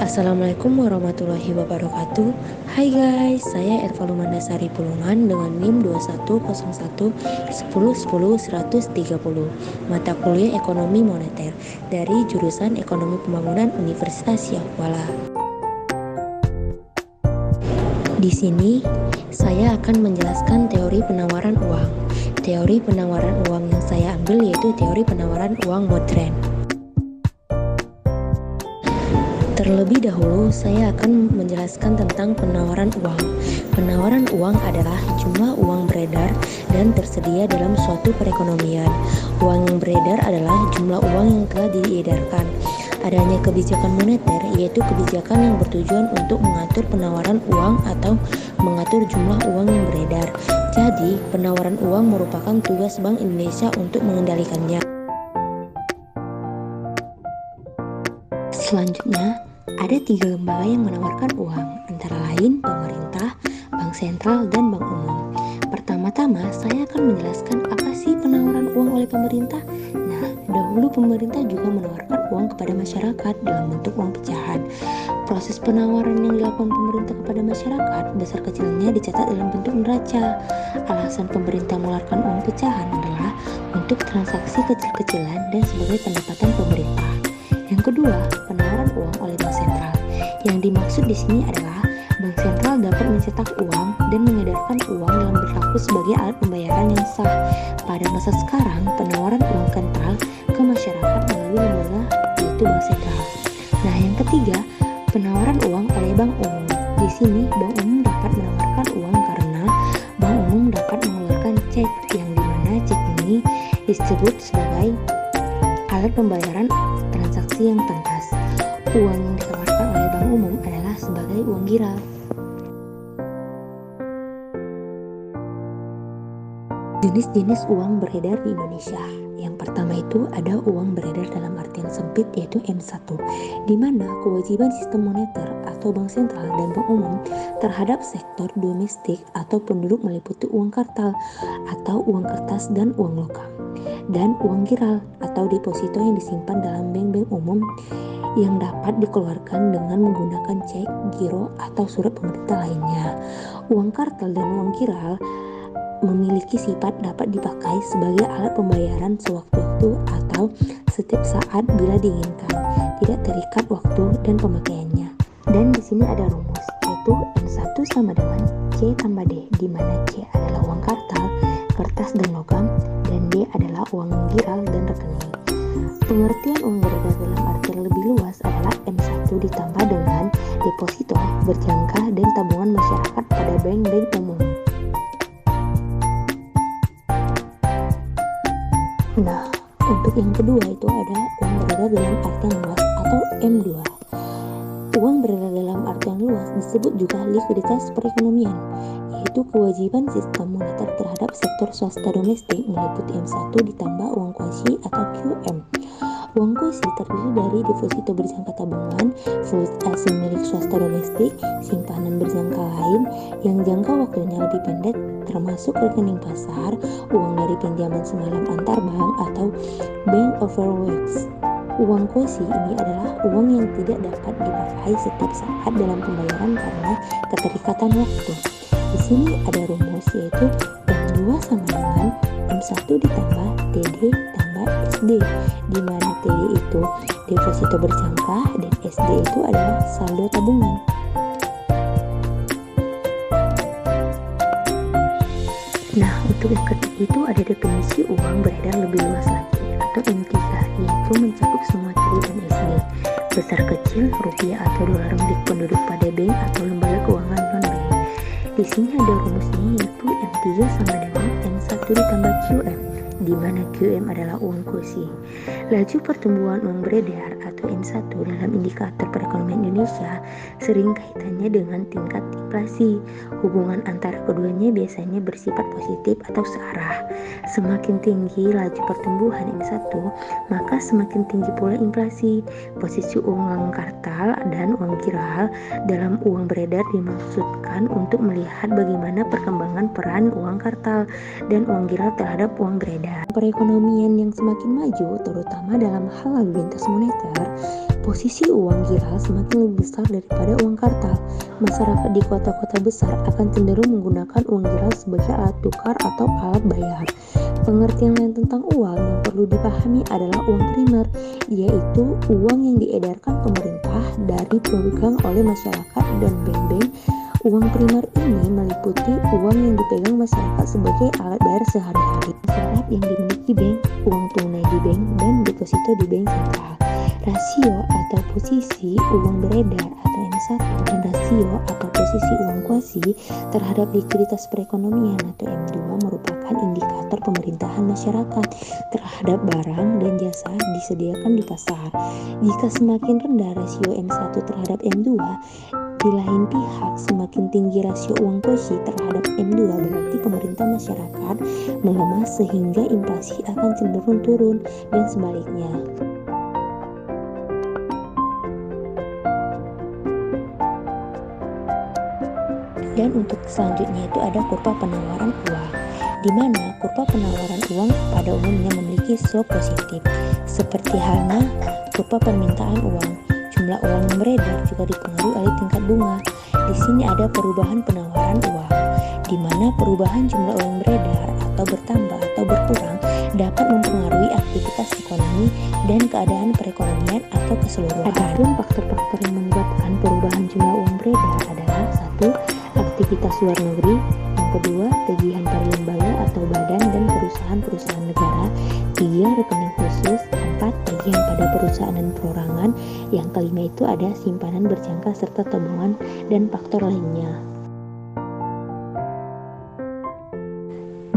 Assalamualaikum warahmatullahi wabarakatuh. Hai guys, saya Erva Lumandasari Pulungan dengan NIM 2101 10 10 130, mata kuliah Ekonomi Moneter dari jurusan Ekonomi Pembangunan Universitas Syahkuala. Di sini saya akan menjelaskan teori penawaran uang. Teori penawaran uang yang saya ambil yaitu teori penawaran uang modern. Terlebih dahulu, saya akan menjelaskan tentang penawaran uang. Penawaran uang adalah jumlah uang beredar dan tersedia dalam suatu perekonomian. Uang yang beredar adalah jumlah uang yang telah diedarkan. Adanya kebijakan moneter, yaitu kebijakan yang bertujuan untuk mengatur penawaran uang atau mengatur jumlah uang yang beredar. Jadi, penawaran uang merupakan tugas Bank Indonesia untuk mengendalikannya. Selanjutnya, ada 3 lembaga yang menawarkan uang, antara lain pemerintah, bank sentral, dan bank umum. Pertama-tama, saya akan menjelaskan apa sih penawaran uang oleh pemerintah. Nah, dahulu pemerintah juga menawarkan uang kepada masyarakat dalam bentuk uang pecahan. Proses penawaran yang dilakukan pemerintah kepada masyarakat, besar kecilnya dicatat dalam bentuk neraca. Alasan pemerintah mengeluarkan uang pecahan adalah untuk transaksi kecil-kecilan dan sebagai pendapatan pemerintah. Yang kedua, penawaran uang oleh bank sentral. Yang dimaksud di sini adalah bank sentral dapat mencetak uang dan mengedarkan uang yang berlaku sebagai alat pembayaran yang sah. Pada masa sekarang, penawaran uang sentral ke masyarakat melalui lembaga yaitu bank sentral. Nah, yang ketiga, penawaran uang oleh bank umum. Di sini, bank umum dapat menawarkan uang karena bank umum dapat mengeluarkan cek, yang dimana cek ini disebut sebagai alat pembayaran transaksi yang tuntas. Uang yang ditawarkan oleh bank umum adalah sebagai uang giral. Jenis-jenis uang beredar di Indonesia. Yang pertama itu ada uang beredar dalam artian sempit yaitu M1, di mana kewajiban sistem moneter atau bank sentral dan bank umum terhadap sektor domestik atau penduduk meliputi uang kartal atau uang kertas dan uang logam, dan uang giral atau deposito yang disimpan dalam bank-bank umum yang dapat dikeluarkan dengan menggunakan cek, giro, atau surat pemerintah lainnya. Uang kartal dan uang giral memiliki sifat dapat dipakai sebagai alat pembayaran sewaktu-waktu atau setiap saat bila diinginkan, tidak terikat waktu dan pemakaiannya. Dan di sini ada rumus, yaitu N1 sama dengan C tambah D, di mana C adalah uang kartal, kertas dan logam, dan D adalah uang giral dan rekening. Pengertian uang beredar dalam artian lebih luas adalah M1 ditambah dengan deposito, berjangka, dan tabungan masyarakat pada bank-bank umum. Nah, untuk yang kedua itu ada uang beredar dalam artian luas atau M2. Uang beredar dalam artian luas disebut juga likuiditas perekonomian, yaitu kewajiban sistem moneter terhadap sektor swasta domestik meliputi M1 ditambah uang kuasi atau QM. Uang kuasi terdiri dari deposito berjangka tabungan, fluid asing milik swasta domestik, simpanan berjangka lain yang jangka waktunya lebih pendek, termasuk rekening pasar, uang dari pinjaman semalam antar bank atau bank overdrafts. Uang kuasi ini adalah uang yang tidak dapat dipakai setiap saat dalam pembayaran karena keterikatan waktu. Di sini ada rumus, yaitu M2 sama dengan M1 ditambah TD tambah SD, di mana TD itu deposito berjangka dan SD itu adalah saldo tabungan. Nah, untuk yang ketiga itu ada definisi uang beredar lebih luas lagi atau M3, yaitu mencakup semua TD dan SD, besar kecil, rupiah atau dolar milik penduduk pada bank atau lembaga keuangan non-bank. Di sini ada rumusnya, yaitu M3 sama dengan M1 ditambah QM, di mana QM adalah uang kuasi. Laju pertumbuhan uang beredar atau M1 dalam indikator perekonomian Indonesia sering kaitannya dengan tingkat inflasi. Hubungan antara keduanya biasanya bersifat positif atau searah. Semakin tinggi laju pertumbuhan M1, maka semakin tinggi pula inflasi. Posisi uang kartal dan uang giral dalam uang beredar dimaksudkan untuk melihat bagaimana perkembangan peran uang kartal dan uang giral terhadap uang beredar. Perekonomian yang semakin maju, terutama dalam hal lalu lintas moneter, Posisi uang giral semakin lebih besar daripada uang kartal. Masyarakat di kota-kota besar akan cenderung menggunakan uang giral sebagai alat tukar atau alat bayar. Pengertian lain tentang uang yang perlu dipahami adalah uang primer, yaitu uang yang diedarkan pemerintah dari pemegang oleh masyarakat dan bank-bank. Uang primer ini meliputi uang yang dipegang masyarakat sebagai alat bayar sehari-hari. Syarat yang dimiliki bank, uang tunai di bank, dan deposito di bank sentral. Rasio atau posisi uang beredar atau M1 dan rasio atau posisi uang kuasi terhadap likuiditas perekonomian atau M2 merupakan indikator pemerintahan masyarakat terhadap barang dan jasa disediakan di pasar. Jika semakin rendah rasio M1 terhadap M2, di lain pihak semakin tinggi rasio uang kuasi terhadap M2, berarti pemerintah masyarakat melemah sehingga inflasi akan cenderung turun dan sebaliknya. Dan untuk selanjutnya itu ada kurva penawaran uang, di mana kurva penawaran uang pada umumnya memiliki slope positif. Seperti halnya kurva permintaan uang, jumlah uang yang beredar juga dipengaruhi oleh tingkat bunga. Di sini ada perubahan penawaran uang, di mana perubahan jumlah uang beredar atau bertambah atau berkurang dapat mempengaruhi aktivitas ekonomi dan keadaan perekonomian atau keseluruhan. Adapun faktor-faktor yang menyebabkan perubahan jumlah uang beredar adalah: 1. Aktivitas luar negeri, yang kedua tagihan pada lembaga atau badan dan perusahaan-perusahaan negara, 3. Rekening khusus, 4. Tagihan pada perusahaan dan perorangan, yang kelima itu ada simpanan berjangka serta tabungan dan faktor lainnya.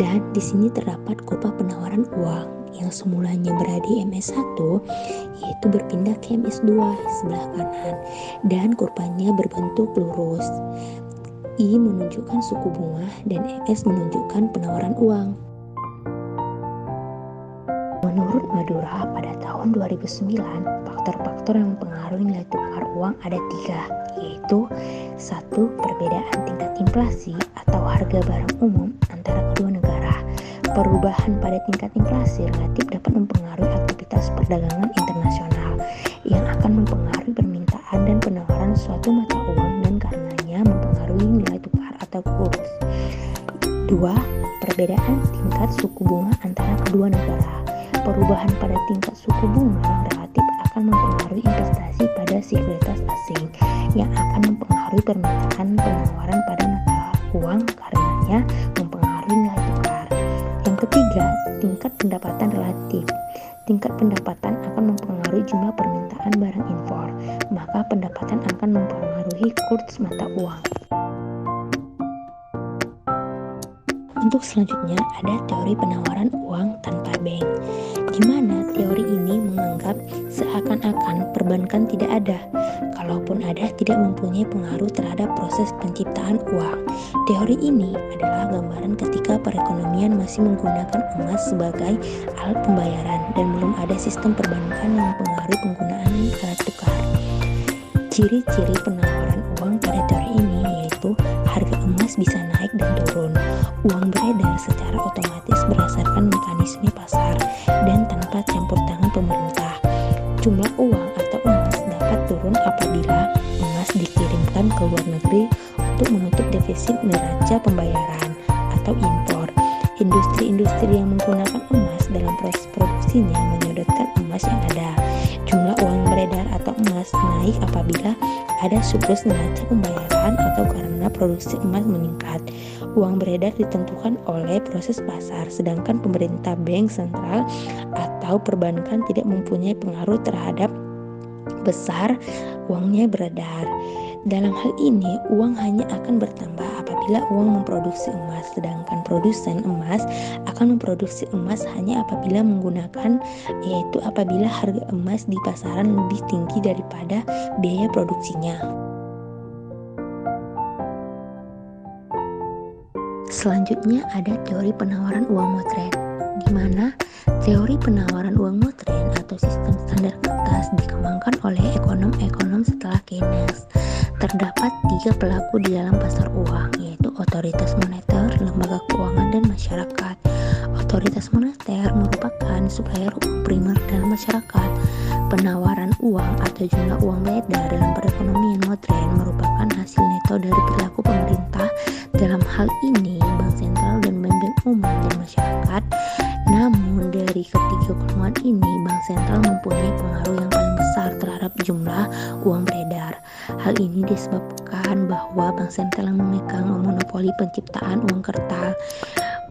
Dan di sini terdapat kurva penawaran uang yang semulanya berada di MS1 yaitu berpindah ke MS2 sebelah kanan, dan kurvanya berbentuk lurus. I menunjukkan suku bunga dan MS menunjukkan penawaran uang. Menurut Madura pada tahun 2009, faktor-faktor yang mempengaruhi nilai tukar uang ada 3, yaitu 1. Perbedaan tingkat inflasi atau harga barang umum antara kedua negara. Perubahan pada tingkat inflasi relatif dapat mempengaruhi aktivitas perdagangan internasional yang akan mempengaruhi permintaan dan penawaran suatu mata uang dan karenanya mempengaruhi nilai tukar atau kurs. 2. Perbedaan tingkat suku bunga antara kedua negara. Perubahan pada tingkat suku bunga relatif akan mempengaruhi investasi pada sekuritas asing yang akan mempengaruhi permintaan penawaran pada mata uang karenanya mempengaruhi nilai tukar. Yang ketiga, tingkat pendapatan relatif. Tingkat pendapatan akan mempengaruhi jumlah permintaan barang impor, maka pendapatan akan mempengaruhi kurs mata uang. Untuk selanjutnya ada teori penawaran uang tanpa bank, di mana teori ini menganggap seakan-akan perbankan tidak ada, kalaupun ada tidak mempunyai pengaruh terhadap proses penciptaan uang. Teori ini adalah gambaran ketika perekonomian masih menggunakan emas sebagai alat pembayaran dan belum ada sistem perbankan yang mempengaruhi penggunaan alat tukar. Ciri-ciri penawaran uang pada teori ini yaitu harga emas bisa naik dan turun, uang beredar secara otomatis berdasarkan mekanisme pasar dan tanpa campur tangan pemerintah. Jumlah uang atau emas dapat turun apabila emas dikirimkan ke luar negeri untuk menutup defisit neraca pembayaran atau impor. Industri-industri yang menggunakan emas dalam proses produksinya menyedotkan emas yang ada. Jumlah uang beredar atau emas naik apabila ada surplus neraca pembayaran atau karena produksi emas meningkat. Uang beredar ditentukan oleh proses pasar, sedangkan pemerintah bank sentral atau perbankan tidak mempunyai pengaruh terhadap besar uangnya beredar. Dalam hal ini, uang hanya akan bertambah apabila uang memproduksi emas, sedangkan produsen emas akan memproduksi emas hanya apabila menggunakan, yaitu apabila harga emas di pasaran lebih tinggi daripada biaya produksinya. Selanjutnya ada teori penawaran uang motret, di mana teori penawaran uang motret atau sistem standar kertas dikembangkan oleh ekonom-ekonom setelah Keynes. Terdapat tiga pelaku di dalam pasar uang, yaitu otoritas moneter, lembaga keuangan, dan masyarakat. Otoritas moneter merupakan supplier uang primer dalam masyarakat. Penawaran uang atau jumlah uang beredar dalam perekonomian modern merupakan hasil neto dari perilaku pemerintah. Dalam hal ini, bank sentral dan bank umum dan masyarakat. Namun dari ketiga golongan ini, bank sentral mempunyai pengaruh yang paling besar terhadap jumlah uang beredar. Hal ini disebabkan bahwa bank sentral yang memegang monopoli penciptaan uang kertas.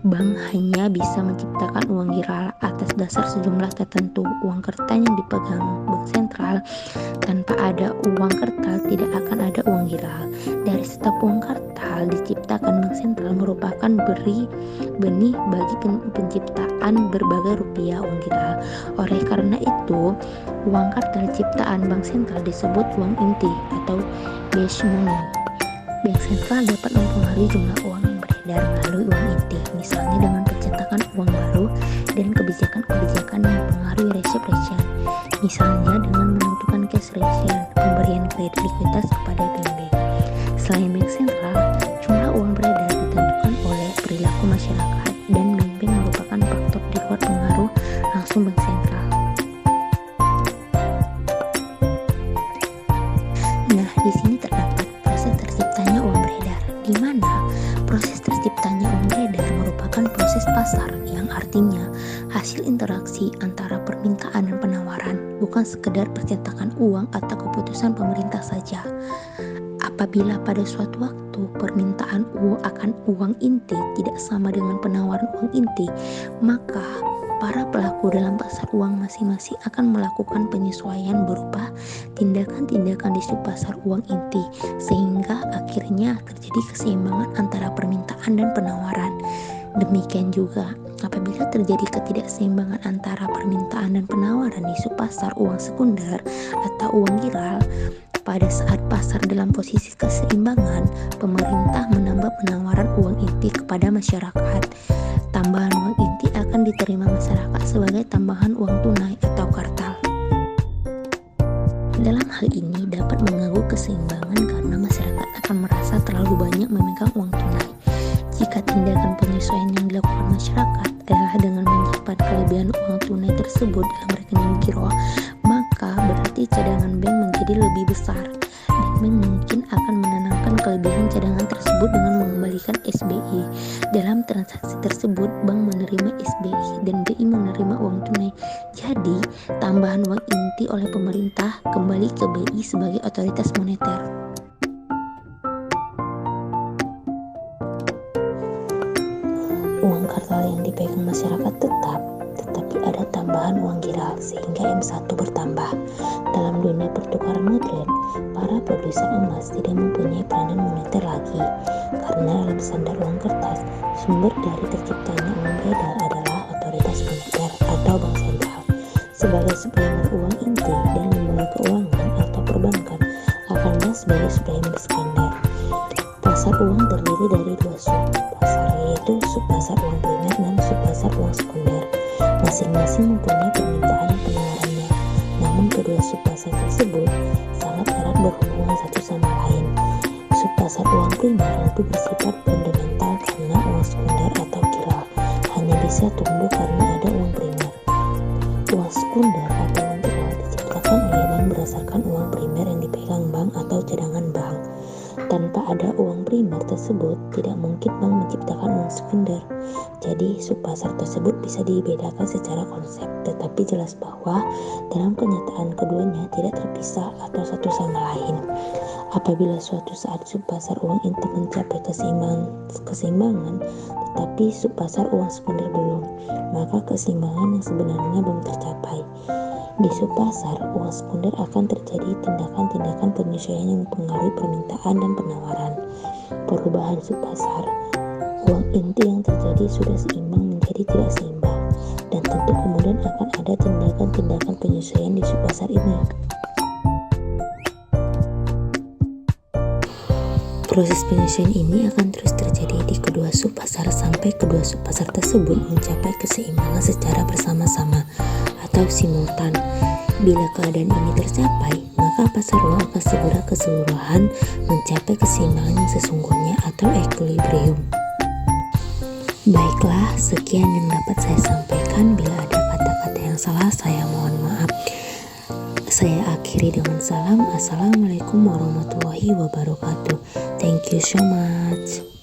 Bank hanya bisa menciptakan uang giral atas dasar sejumlah tertentu. Uang kertas yang dipegang bank sentral, tanpa ada uang kertas tidak akan ada uang giral. Dari setiap uang kertas diciptakan bank sentral merupakan benih bagi penciptaan berbagai rupiah uang giral. Oleh karena itu, uang kertas ciptaan bank sentral disebut uang inti atau base money. Bank sentral dapat mempengaruhi jumlah uang yang beredar melalui uang inti, misalnya dengan pencetakan uang baru dan kebijakan-kebijakan yang mempengaruhi ratio ratio, misalnya dengan menentukan cash ratio, pemberian kredit likuiditas kepada bank-bank. Selain bank sentral, jumlah uang beredar ditentukan oleh perilaku masyarakat, dan bank-bank merupakan faktor di luar pengaruh langsung bank sentral. Nah, di sini terdapat proses terciptanya uang beredar, di mana proses terciptanya uang beredar merupakan proses pasar, yang artinya hasil interaksi antara permintaan dan penawaran, bukan sekedar percetakan uang atau keputusan pemerintah saja. Apabila pada suatu waktu permintaan uang akan uang inti tidak sama dengan penawaran uang inti, maka para pelaku dalam pasar uang masing-masing akan melakukan penyesuaian berupa tindakan-tindakan di subpasar uang inti, sehingga akhirnya terjadi keseimbangan antara permintaan dan penawaran. Demikian juga apabila terjadi ketidakseimbangan antara permintaan dan penawaran di subpasar uang sekunder atau uang giral, pada saat pasar dalam posisi keseimbangan, pemerintah menambah penawaran uang inti kepada masyarakat. Tambahan uang inti akan diterima masyarakat sebagai tambahan uang tunai atau kartal. Dalam hal ini dapat mengganggu keseimbangan karena masyarakat akan merasa terlalu banyak memegang uang tunai. Jika tindakan penyesuaian yang dilakukan masyarakat adalah dengan menyimpan kelebihan uang tunai tersebut dalam rekening giro, maka berarti cadangan bank menjadi lebih besar, dan bank mungkin akan menanamkan kelebihan cadangan tersebut dengan mengembalikan SBI. Dalam transaksi tersebut, bank menerima SBI dan BI menerima uang tunai. Jadi, tambahan uang inti oleh pemerintah kembali ke BI sebagai otoritas moneter. Uang kartal yang dipegang masyarakat tetap, tetapi ada tambahan uang giral sehingga M1 bertambah. Dalam dunia pertukaran modern, para produsen emas tidak mempunyai peranan moneter lagi, karena dalam standar uang kertas, sumber dari terciptanya uang beredar adalah otoritas moneter atau bank sentral. Sebagai supplier uang inti dan lembaga keuangan atau perbankan akanlah sebagai supplier sekunder. Pasar uang terdiri dari dua subpasar, yaitu subpasar uang primer dan subpasar uang sekunder. Masing-masing mempunyai permintaan dan penawarannya. Namun kedua subpasar tersebut sangat erat berhubungan satu sama lain. Subpasar uang primer lebih bersifat fundamental karena uang sekunder atau giral hanya bisa tumbuh karena ada uang primer. Uang sekunder atau uang giral diciptakan oleh bank berdasarkan uang primer yang dipegang bank atau cadangan bank. Tanpa ada uang primer tersebut, tidak mungkin bank menciptakan uang sekunder. Jadi, subpasar tersebut bisa dibedakan secara konsep, tetapi jelas bahwa dalam kenyataan keduanya tidak terpisah atau satu sama lain. Apabila suatu saat subpasar uang inti mencapai keseimbangan, tetapi subpasar uang sekunder belum, maka keseimbangan yang sebenarnya belum tercapai. Di subpasar uang sekunder akan terjadi tindakan-tindakan penyesuaian yang mempengaruhi permintaan dan penawaran. Perubahan subpasar uang inti yang terjadi sudah seimbang menjadi tidak seimbang, dan tentu kemudian akan ada tindakan-tindakan penyesuaian di subpasar ini. Proses penyesuaian ini akan terus terjadi di kedua subpasar sampai kedua subpasar tersebut mencapai keseimbangan secara bersama-sama atau simultan. Bila keadaan ini tercapai, maka pasar uang akan segera keseluruhan mencapai keseimbangan yang sesungguhnya atau equilibrium. Baiklah, sekian yang dapat saya sampaikan. Bila ada kata-kata yang salah, saya mohon maaf. Saya akhiri dengan salam. Assalamualaikum warahmatullahi wabarakatuh. Thank you so much.